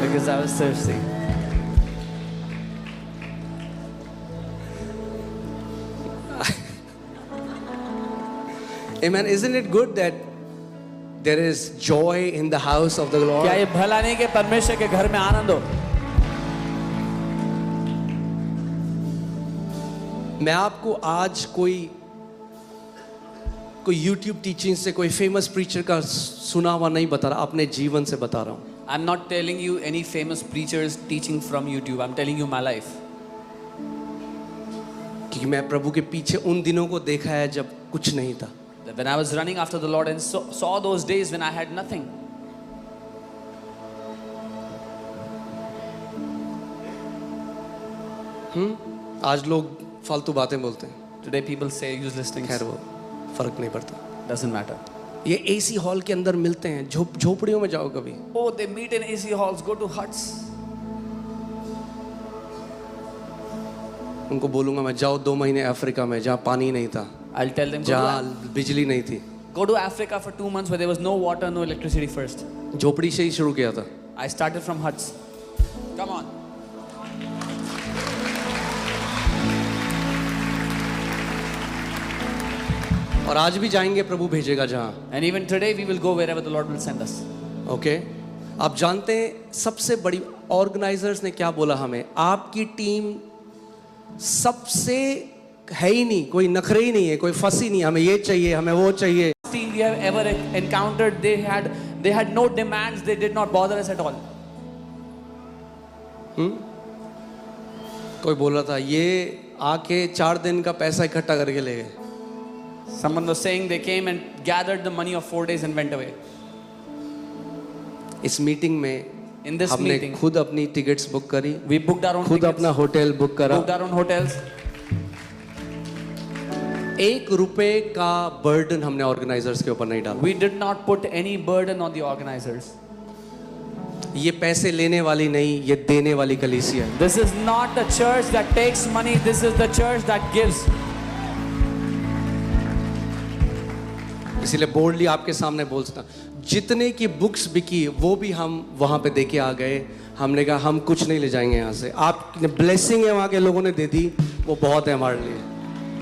Because I was thirsty. Amen. Isn't it good that there is joy in the house of the Lord? क्या ये भला नहीं कि परमेश्वर के घर में आनंद हो? मैं आपको आज कोई YouTube टीचिंग से कोई फेमस प्रीचर का सुना हुआ नहीं बता रहा, अपने जीवन से बता रहा हूँ. I'm not telling you any famous preachers teaching from YouTube. I'm telling you my life. क्योंकि मैं प्रभु के पीछे उन दिनों को देखा है जब कुछ नहीं था. When I was running after the Lord and saw those days when I had nothing. आज लोग फालतू बातें बोलते हैं. Today people say useless things. खैर वो फर्क नहीं पड़ता. Doesn't matter. ये AC हॉल के अंदर मिलते हैं. झोपड़ियों में जाओ कभी. Oh, they meet in AC halls. Go to huts. उनको बोलूंगा मैं जाओ 2 महीने अफ्रीका में जहाँ पानी नहीं था, I'll tell them जहाँ बिजली नहीं थी. go to Africa for 2 months where there was no water, no electricity first. झोपड़ी से ही शुरू किया था. I started from huts. Come on. और आज भी जाएंगे, प्रभु भेजेगा जहाँ. And even today we will go wherever the Lord will send us. Okay आप जानते हैं सबसे बड़ी ऑर्गेनाइजर्स ने क्या बोला हमें? आपकी टीम सबसे है ही नहीं, कोई नखरे ही नहीं है, कोई फंसी नहीं, हमें ये चाहिए, हमें वो चाहिए. Team we have ever encountered, they had no demands. They did not bother us at all. कोई बोल रहा था ये आके 4 दिन का पैसा इकट्ठा करके ले गए. Someone was saying they came and gathered the money of 4 days and went away. इस मीटिंग में In this हमने meeting, खुद अपनी टिकट्स बुक करी, we booked our own खुद tickets, अपना होटल बुक करा. booked our own hotels. 1 रुपए का बर्डन हमने ऑर्गेनाइजर्स के ऊपर नहीं डाला. We did not put any burden on the organizers. ये पैसे लेने वाली नहीं, ये देने वाली कलीसिया है. This is not the church that takes money. This is the church that gives. इसीलिए बोल्डली आपके सामने बोलता, जितने की बुक्स बिकी वो भी हम वहाँ पे देके आ गए. हमने कहा हम कुछ नहीं ले जाएंगे यहाँ से, आपने ब्लेसिंग है वहाँ के लोगों ने दे दी, वो बहुत है हमारे लिए.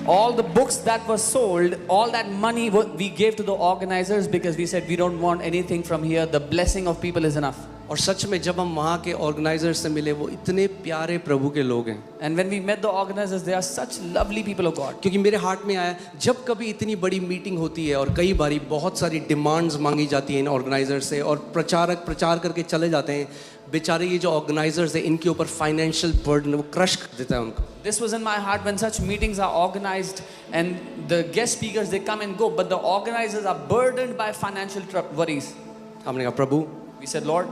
All the books that were sold, all that money we gave to the organizers because we said we don't want anything from here. The blessing of people is enough. और सच में जब हम वहाँ के ऑर्गेनाइजर से मिले, वो इतने प्यारे प्रभु के लोग हैं. And when we met the organizers, they are such lovely people of God. क्योंकि मेरे हार्ट में आया, जब कभी इतनी बड़ी मीटिंग होती है और कई बारी बहुत सारी डिमांड्स मांगी जाती हैं इन ऑर्गेनाइजर से, और प्रचारक प्रचार करके चले जाते हैं, बेचारे ये जो ऑर्गेनाइजर्स हैं इनके ऊपर फाइनेंशियल बर्डन वो क्रश कर देता है उनको. This was in my heart when such meetings are organized and the guest speakers they come and go, but the organizers are burdened by financial worries. हमने कहा प्रभु, We said, Lord,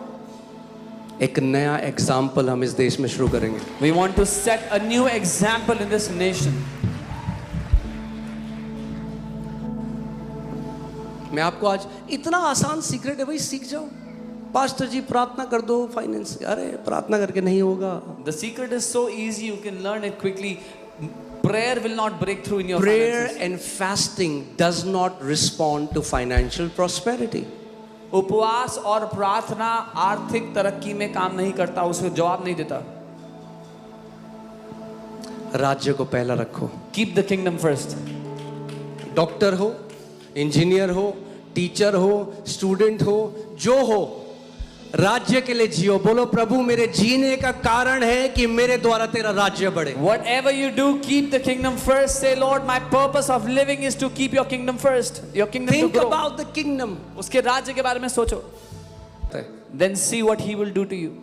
एक नया example हम इस देश में शुरू करेंगे. we want to set a new example in this nation. मैं आपको आज इतना आसान सीक्रेट है भाई, सीख जाओ. पास्टर जी प्रार्थना कर दो फाइनेंस, अरे प्रार्थना करके नहीं होगा. The secret is so easy, you can learn it quickly. Prayer will not break through in your Prayer finances. and fasting does not respond to financial prosperity. उपवास और प्रार्थना आर्थिक तरक्की में काम नहीं करता, उसमें जवाब नहीं देता. राज्य को पहला रखो. Keep the kingdom first. Doctor हो, इंजीनियर हो, टीचर हो, स्टूडेंट हो, जो हो, राज्य के लिए जियो. बोलो प्रभु मेरे जीने का कारण है कि मेरे द्वारा तेरा राज्य बढ़े. Whatever you do, keep the kingdom first. Say, Lord, my purpose of living is to keep your kingdom first. Your kingdom Think to grow. about the kingdom. उसके राज्य के बारे में सोचो. Then see what he will do to you.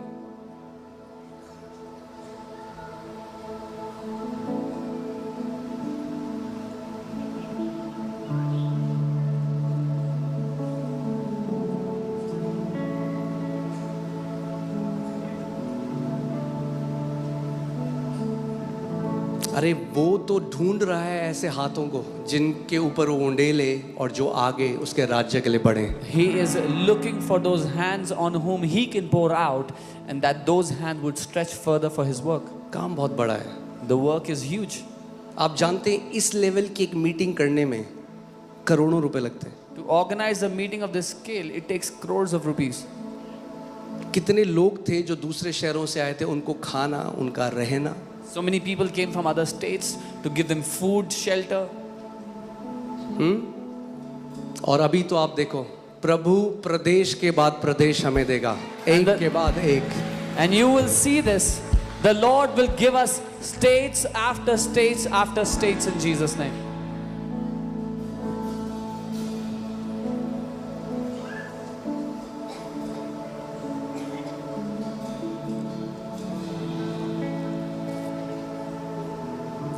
अरे वो तो ढूंढ रहा है ऐसे हाथों को जिनके ऊपर वो उंडेले और जो आगे उसके राज्य के लिए बढ़े. He is looking for those hands on whom he can pour out, and that those hands would stretch further for his work. काम बहुत बड़ा है. The work is huge. आप जानते हैं इस लेवल की एक मीटिंग करने में करोड़ों रुपए लगते हैं. To organize a meeting of this scale, it takes crores of rupees. कितने लोग थे जो दूसरे शहरों से आए थे, उनको खाना, उनका रहना. So many people came from other states to give them food, shelter. और अभी तो आप देखो, प्रभु प्रदेश के बाद प्रदेश हमें देगा, एक के बाद एक. And you will see this. The Lord will give us states after states after states in Jesus' name.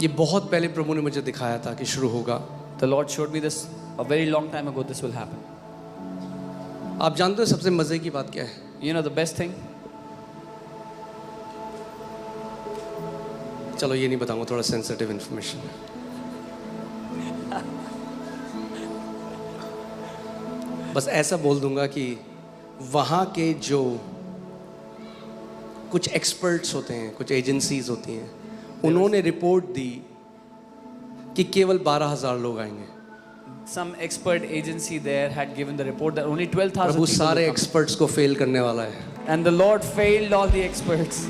ये बहुत पहले प्रभु ने मुझे दिखाया था कि शुरू होगा. The Lord showed me this a very long time ago. This will happen. आप जानते हो सबसे मजे की बात क्या है? You know the best thing? चलो ये नहीं बताऊंगा, थोड़ा सेंसिटिव इंफॉर्मेशन. बस ऐसा बोल दूंगा कि वहाँ के जो कुछ एक्सपर्ट्स होते हैं, कुछ एजेंसीज होती हैं, उन्होंने रिपोर्ट दी कि केवल 12,000 लोग आएंगे. Some expert agency there had given the report that only 12,000 Prabhu people सारे will come. एक्सपर्ट्स को फेल करने वाला है. And the Lord failed all the experts.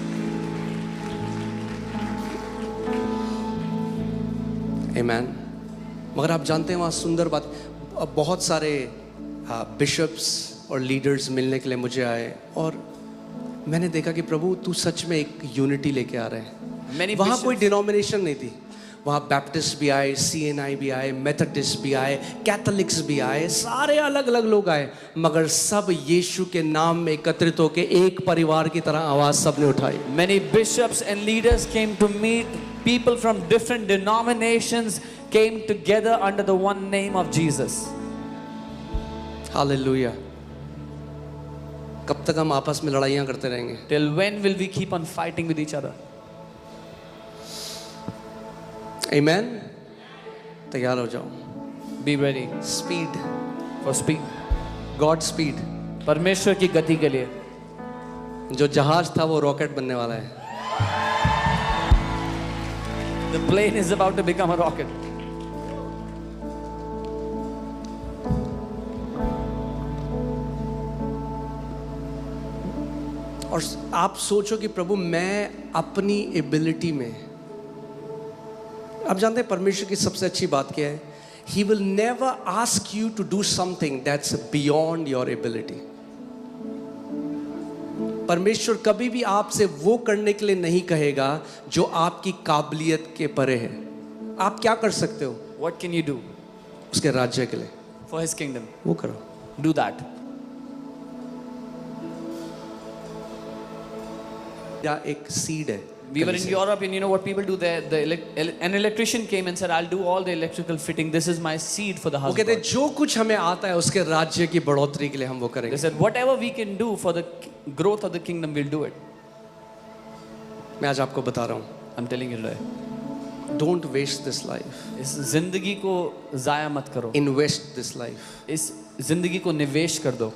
आमेन. मगर आप जानते हैं वहाँ सुंदर बात, बहुत सारे बिशप्स और लीडर्स मिलने के लिए मुझे आए, और मैंने देखा कि प्रभु तू सच में एक यूनिटी लेके आ रहे हैं. Many वहाँ कोई bishops- डिनोमिनेशन नहीं थी. वहाँ बैप्टिस्ट भी आए, CNI भी आए, मेथोडिस्ट भी आए, कैथोलिक्स भी आए, सारे अलग अलग लोग आए, मगर सब यीशु के नाम में एकत्रित होके एक परिवार की तरह आवाज सबने उठाई. Many bishops and leaders came to meet. People from different denominations came together under the one name of Jesus. Hallelujah. कब तक हम आपस में लड़ाइयाँ करते रहेंगे? Till when will we keep on fighting with each other? आमेन. तैयार हो जाओ. Be ready speed, for speed. God speed. परमेश्वर की गति के लिए. जो जहाज था वो रॉकेट बनने वाला है. The plane is about to become a rocket. और आप सोचो कि प्रभु मैं अपनी एबिलिटी में, आप जानते हैं परमेश्वर की सबसे अच्छी बात क्या है? He will never ask you to do something that's beyond your ability. परमेश्वर कभी भी आपसे वो करने के लिए नहीं कहेगा जो आपकी काबिलियत के परे है. आप क्या कर सकते हो? What can you do उसके राज्य के लिए for His kingdom? वो करो. Do that. या एक सीड है. We were in Europe, and you know what people do there? An electrician came and said, "I'll do all the electrical fitting. This is my seed for the वो house." of कहते हैं God." जो कुछ हमें आता है उसके राज्य की बढ़ोतरी के लिए हम वो They करेंगे. said, "Whatever we can do for the growth of the kingdom, we'll do it." मैं आज आपको बता रहा हूँ, I'm telling you today. Don't waste this life. इस जिंदगी को जाया मत करो. Invest this life. इस जिंदगी को निवेश कर दो.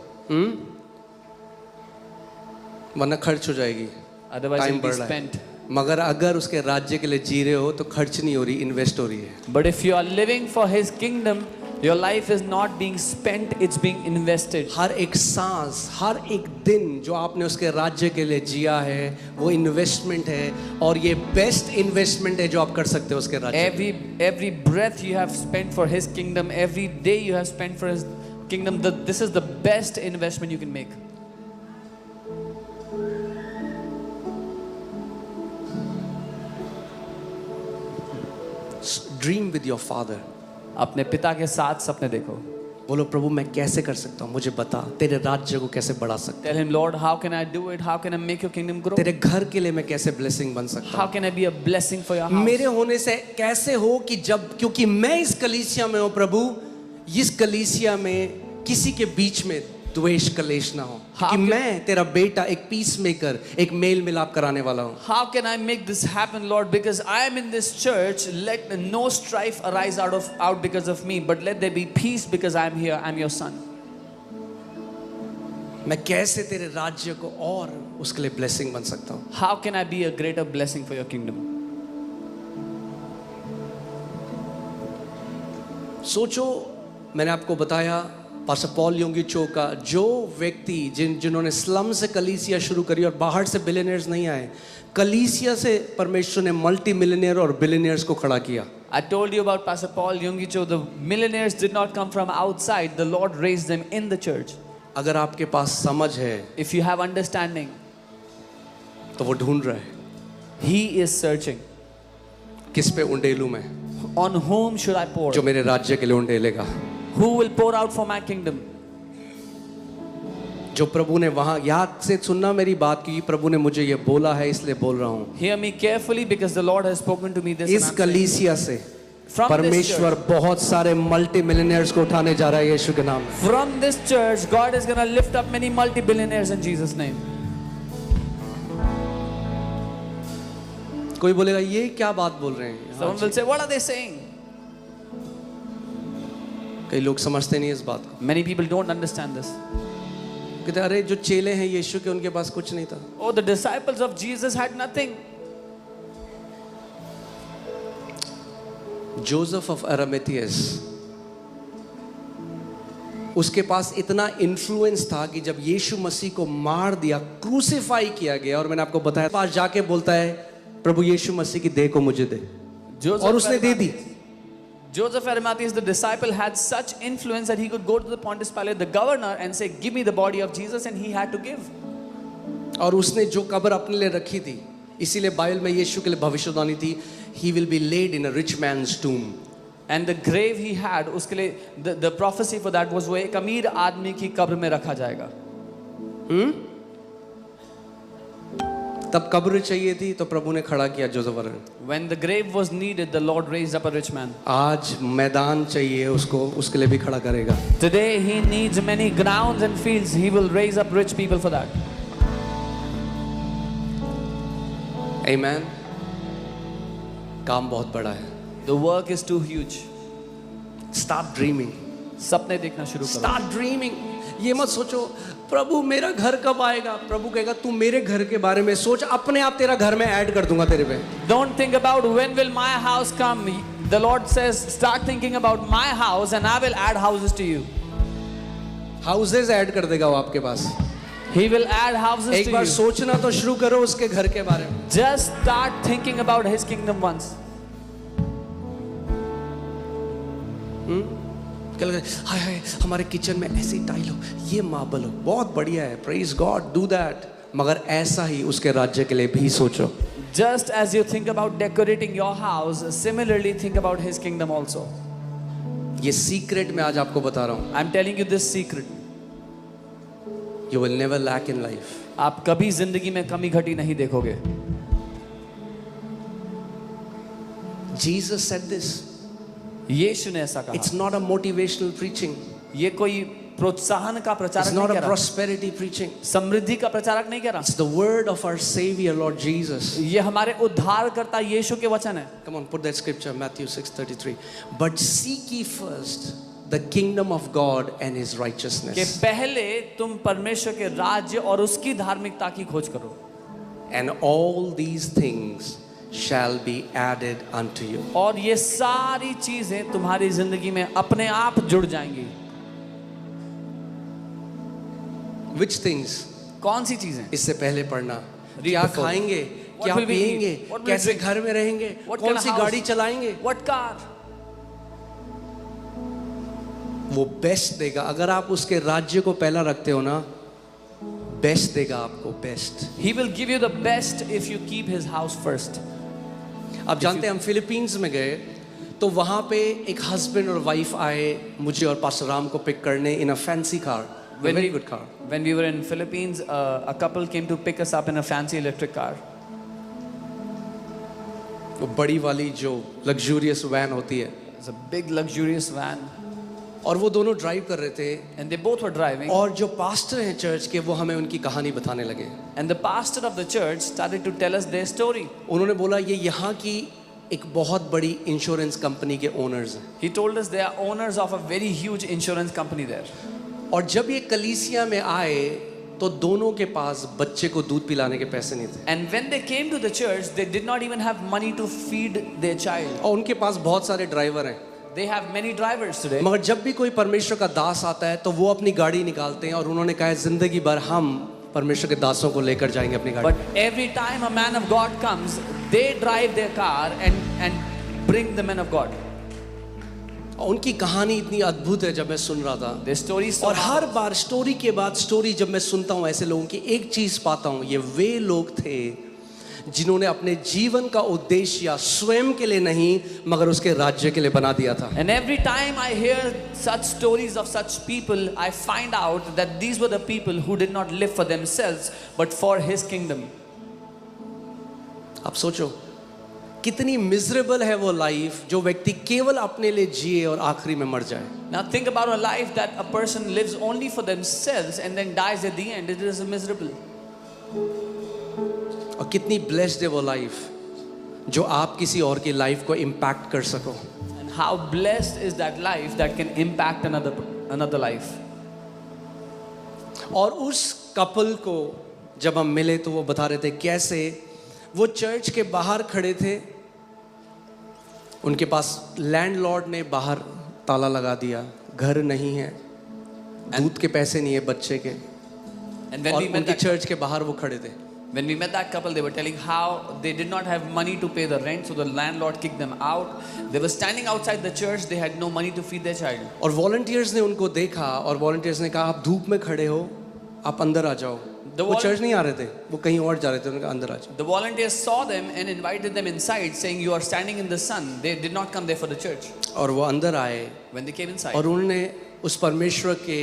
वरना खर्च हो जाएगी. Otherwise, टाइम it'll be बढ़ रहा है. spent. मगर अगर उसके राज्य के लिए जी रहे हो तो खर्च नहीं हो रही, इन्वेस्ट हो रही है. But if you are living for His kingdom, your life is not being spent; it's being invested. हर एक सांस, हर एक दिन जो आपने उसके राज्य के लिए जिया है वो इन्वेस्टमेंट है, और ये बेस्ट इन्वेस्टमेंट है जो आप कर सकते हो उसके राज्य. Every breath you have spent for His kingdom, every day you have spent for His kingdom. This is the best investment you can make. Dream with your father. अपने पिता के साथ सपने देखो. बोलो प्रभु मैं कैसे कर सकता हूँ, मुझे बता, तेरे राज्य को कैसे बढ़ा सकता Tell Him, Lord, how can I do it? How can I make your kingdom grow? हूँ, तेरे घर के लिए मैं कैसे ब्लेसिंग बन सकता How can I be a blessing for your हूँ. house? मेरे होने से कैसे हो कि जब, क्योंकि मैं इस कलीसिया में हूँ प्रभु, इस कलीसिया में किसी के बीच में द्वेष कलेश ना हो, कि मैं तेरा बेटा एक पीस मेकर, एक मेल मिलाप कराने वाला हूँ. How can I make this happen, Lord? Because I am in this church. Let no strife arise out because of me, but let there be peace because I am here. I am your son. मैं कैसे तेरे राज्य को और उसके लिए blessing बन सकता हूँ. How can I be a greater blessing for your kingdom? सोचो, मैंने आपको बताया पास्टर पॉल योंगी चो का, जो व्यक्ति जिन्होंने स्लम से कलीसिया शुरू करी और बाहर से बिलियनियर्स नहीं आए, कलीसिया से परमेश्वर ने मल्टी मिलियनियर और बिलियनियर्स को खड़ा किया. I told you about Pastor Paul Yonggi-cho. The millionaires did not come from outside. The Lord raised them in the church. अगर आपके पास समझ है If you have understanding, तो वो ढूंढ रहा है He is searching. किस पे उंडेलू मैं, On whom should I pour? जो मेरे राज्य के लिए उंडेलेगा. Who will pour out for my kingdom? जो प्रभु ने वहां, याद से सुनना मेरी बात, क्योंकि प्रभु ने मुझे ये बोला है इसलिए बोल रहा हूं. Hear me carefully because the Lord has spoken to me this. इस कलीसिया से From परमेश्वर बहुत सारे मल्टी मिलियनियर्स को उठाने जा रहा है यीशु के नाम में. From this church, God is going to lift up many multi-billionaires in Jesus' name. कोई बोलेगा ये क्या बात बोल रहे हैं. Someone will say, what are they saying? कई लोग समझते नहीं इस बात को. Many people don't understand this. कहते अरे जो चेले हैं यीशु के, उनके पास कुछ नहीं था. Oh, the disciples of Jesus had nothing. Joseph of Arimathea, उसके पास इतना इन्फ्लुएंस था कि जब यीशु मसीह को मार दिया, क्रूसिफाई किया गया, और मैंने आपको बताया, पास जाके बोलता है प्रभु यीशु मसीह की देह को मुझे दे, और उसने दे दी. Joseph Arimatheus, the disciple, had such influence that he could go to the Pontius Pilate, the governor, and say, give me the body of Jesus, and he had to give. और उसने जो कब्र अपने लिए रखी थी, इसीलिए बाइबल में यीशु के लिए भविष्यवाणी थी, he will be laid in a rich man's tomb. And the grave he had, उसके लिए the prophecy for that was वो एक अमीर आदमी की कब्र में रखा जाएगा. तब कब्र चाहिए थी तो प्रभु ने खड़ा किया जोसेफ अरन. When the grave was needed, the Lord raised up a rich man. आज मैदान चाहिए उसको, उसके लिए भी खड़ा करेगा. Today he needs many grounds and fields. He will raise up rich people for that. Amen. काम बहुत बड़ा है. The work is too huge. Start dreaming. सपने देखना शुरू करो. Start dreaming. ये मत सोचो प्रभु मेरा घर कब आएगा. प्रभु कहेगा तू मेरे घर के बारे में सोच, अपने आप तेरा घर में ऐड कर दूंगा तेरे पे. Don't think about when will my house come. The Lord says, start thinking about my house and I will add houses to you. Houses add कर देगा वो आपके पास. He will add houses एक to बार you. सोचना तो शुरू करो उसके घर के बारे में. Just start thinking about His kingdom once. हाय हाय हमारे किचन में ऐसी टाइल हो, ये मार्बल हो, बहुत बढ़िया है, प्रेज गॉड, डू दैट. मगर ऐसा ही उसके राज्य के लिए भी सोचो. Just as you think about decorating your house, similarly think about His kingdom also. ये सीक्रेट मैं आज आपको बता रहा हूँ. I'm telling you this secret. You will never lack in life. आप कभी जिंदगी में कमी घटी नहीं देखोगे. Jesus said this. यीशु ने ऐसा कहा. It's not a motivational preaching. ये कोई प्रोत्साहन का प्रचारक It's नहीं not कह a रहा. prosperity preaching. समृद्धि का प्रचारक नहीं कह रहा. It's the word of our Savior Lord Jesus. ये हमारे उद्धारकर्ता यीशु के वचन है. Come on, put that scripture, Matthew 6:33. But seek ye first the kingdom of God and His कि righteousness, पहले तुम परमेश्वर के राज्य और उसकी धार्मिकता की खोज करो. and all these things shall be added unto you. और ये सारी चीजें तुम्हारी जिंदगी में अपने आप जुड़ जाएंगी. Which things? कौन सी चीजें? इससे पहले पढ़ना. Read क्या before. खाएंगे, What क्या will we eat? पिएंगे, What will we कैसे drink? घर में रहेंगे, What कौन kind of सी house? गाड़ी चलाएंगे. What car? वो बेस्ट देगा. अगर आप उसके राज्य को पहला रखते हो ना, बेस्ट देगा आपको, best. He will give you the best if you keep His house first. आप जानते हैं हम फिलीपींस में गए तो वहाँ पे एक हस्बैंड और वाइफ आए मुझे और पास्टर राम को पिक करने in a fancy car, very good car. When we were in Philippines, a couple came to pick us up in a fancy electric car. वो बड़ी वाली जो लग्जूरियस वैन होती है, It's a big luxurious van, और वो दोनों drive कर रहे थे. and they both were driving. और जो पास्टर हैं चर्च के वो हमें उनकी कहानी बताने लगे. And the pastor of the church started to tell us their story. उन्होंने बोला ये यहाँ की एक बहुत बड़ी इंश्योरेंस कंपनी के ओनर्स हैं. He told us they are owners of a very huge insurance company there. और जब ये कलीसिया में आए तो दोनों के पास बच्चे को दूध पिलाने के पैसे नहीं थे. And when they came to the church, they did not even have money to feed their child. और उनके पास बहुत सारे ड्राइवर हैं. They have many drivers today. मगर जब भी कोई परमेश्वर का दास आता है तो वो अपनी गाड़ी निकालते हैं और उन्होंने कहा है जिंदगी भर हम परमेश्वर के दासों को लेकर जाएंगे अपनी गाड़ी। But every time a man of God comes, they drive their car and bring the men of God. और उनकी कहानी इतनी अद्भुत है जब मैं सुन रहा था। Their story is so और हर बार स्टोरी के बाद स्टोरी जब मैं सुनता हूँ ऐसे लोगों की, एक चीज पाता हूँ, ये वे लोग थे जिन्होंने अपने जीवन का उद्देश्य या स्वयं के लिए नहीं मगर उसके राज्य के लिए बना दिया था। And every time I hear such stories of such people, I find out that these were the people who did not live for themselves but for His kingdom. आप सोचो कितनी मिजरेबल है वो लाइफ जो व्यक्ति केवल अपने लिए जिए और आखिरी में मर जाए। Now think about a life that a person lives only for themselves and then dies at the end. It is miserable. और कितनी ब्लेस्ड है वो लाइफ जो आप किसी और की लाइफ को इम्पैक्ट कर सको। And how blessed is that life that can impact another life. और उस कपल को जब हम मिले तो वो बता रहे थे कैसे वो चर्च के बाहर खड़े थे, उनके पास लैंडलॉर्ड ने बाहर ताला लगा दिया, घर नहीं है, दूध के पैसे नहीं है बच्चे के, And when और we met उनकी that, चर्च के बाहर वो खड़े थे। when we met that couple, they were telling how they did not have money to pay the rent, so the landlord kicked them out. They were standing outside the church. They had no money to feed their child. और volunteers ने उनको देखा और volunteers ने कहा आप धूप में खड़े हो, आप अंदर आ जाओ। वो चर्च नहीं आ रहे थे, वो कहीं और जा रहे थे, उनका अंदर आ जाओ। The volunteers saw them and invited them inside, saying, "You are standing in the sun." They did not come there for the church. और वो अंदर आए When they came inside, और उन्होंने उस परमेश्वर के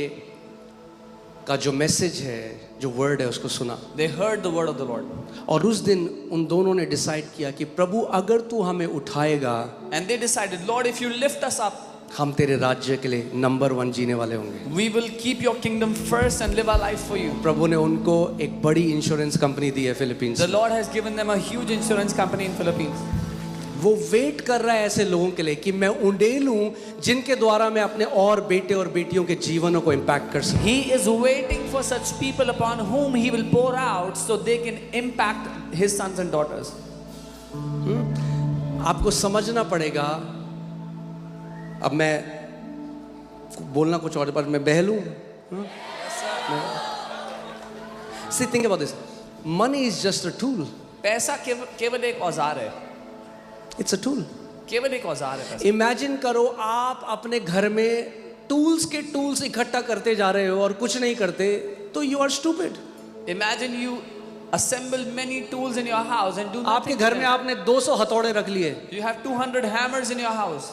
का जो मैसेज है, जो वर्ड है, उसको सुना। they heard the word of the Lord. और उस दिन उन दोनों ने डिसाइड किया कि प्रभु अगर तू हमें उठाएगा, And they decided, "Lord, if you lift us up, हम तेरे राज्य के लिए नंबर 1 जीने वाले होंगे। we will keep your kingdom first and live our life for you." प्रभु ने उनको एक बड़ी इंश्योरेंस कंपनी दी है फिलीपींस The में। Lord has given them a huge insurance company in Philippines. वो वेट कर रहा है ऐसे लोगों के लिए कि मैं उंडेलूं जिनके द्वारा मैं अपने और बेटे और बेटियों के जीवनों को इम्पैक्ट कर सकूं। He is waiting for such people upon whom He will pour out so they can impact His sons and daughters. आपको समझना पड़ेगा। अब मैं बोलना कुछ और पर मैं बहलूं। See, think about this. Money is just a tool. पैसा केवल एक औजार है। It's a tool. केवल एक औजार है पैसा। इमेजिन करो आप अपने घर में टूल्स के टूल्स इकट्ठा करते जा रहे हो और कुछ नहीं करते तो you are stupid. Imagine you assemble many tools in your house and do आपके nothing. घर में आपने 200 हथौड़े रख लिए। You have 200 hammers in your house.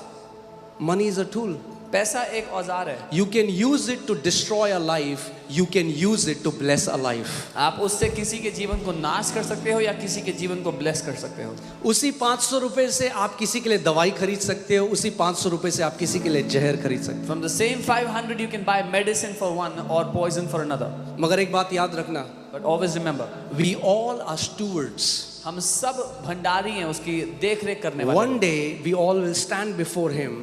Money is a tool. पैसा एक औजार है। You can use it to destroy a life. You can use it to bless a life. आप उससे किसी के जीवन को नाश कर सकते हो या किसी के जीवन को ब्लेस कर सकते हो। उसी 500 रुपए से आप किसी के लिए दवाई खरीद सकते हो, उसी 500 रुपए से आप किसी के लिए जहर खरीद सकते From the same 500 you can buy medicine for one or poison for another. हो। मगर एक बात याद रखना, But always remember, we all are stewards. हम सब भंडारी हैं, उसकी देख रेख करने वाले। One day we all will stand before him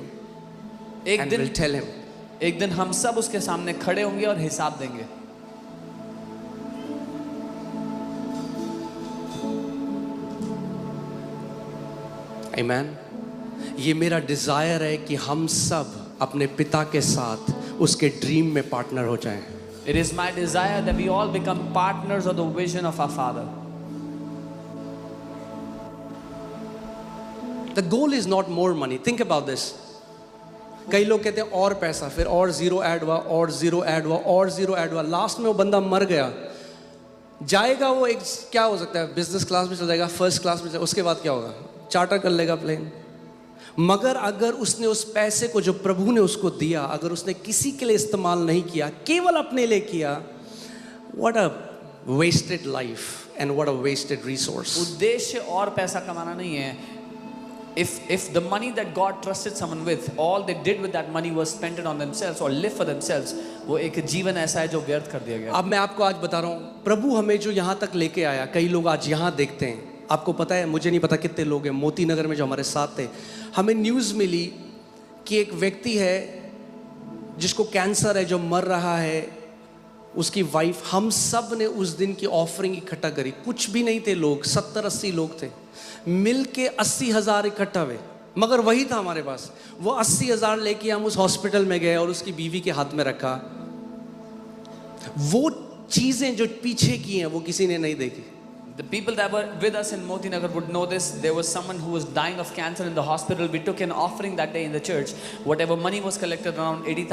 एक and will tell him. एक दिन हम सब उसके सामने खड़े होंगे और हिसाब देंगे। Amen. ये मेरा डिजायर है कि हम सब अपने पिता के साथ उसके ड्रीम में पार्टनर हो जाएं। It is my desire that we all become partners of the vision of our Father. The goal is not more money. Think about this. कई लोग कहते हैं और पैसा, फिर और जीरो ऐड हुआ, और जीरो ऐड हुआ, और जीरो ऐड हुआ, लास्ट में वो बंदा मर गया। जाएगा वो एक क्या हो सकता है, बिजनेस क्लास में चल जाएगा, फर्स्ट क्लास में, उसके बाद क्या होगा, चार्टर कर लेगा प्लेन। मगर अगर उसने उस पैसे को जो प्रभु ने उसको दिया, अगर उसने किसी के लिए इस्तेमाल नहीं किया, केवल अपने लिए किया, what a wasted life and what a wasted resource. उद्देश्य और पैसा कमाना नहीं है। If the money that God trusted someone with, all they did with that money was spent it on themselves or live for themselves, वो एक जीवन ऐसा है जो व्यर्थ कर दिया गया। अब मैं आपको आज बता रहा हूँ, प्रभु हमें जो यहाँ तक लेके आया, कई लोग आज यहाँ देखते हैं। आपको पता है, मुझे नहीं पता कितने लोग हैं मोती नगर में जो हमारे साथ थे, हमें न्यूज़ मिली कि एक व्यक्ति है जिसको कैंसर है, जो मर रहा है, उसकी वाइफ, हम सब ने उस दिन की ऑफरिंग इकट्ठा करी। कुछ भी नहीं थे लोग, 70-80 लोग थे, मिल के 80,000 इकट्ठा हुए। मगर वही था हमारे पास। वो 80,000 लेके हम उस हॉस्पिटल में गए और उसकी बीवी के हाथ में रखा। वो चीजें जो पीछे की हैं वो किसी ने नहीं देखी। The people that were with us in Moti Nagar would know this. There was someone who was dying of cancer in the hospital. We took an offering that day in the church. Whatever money was collected, around 80,000.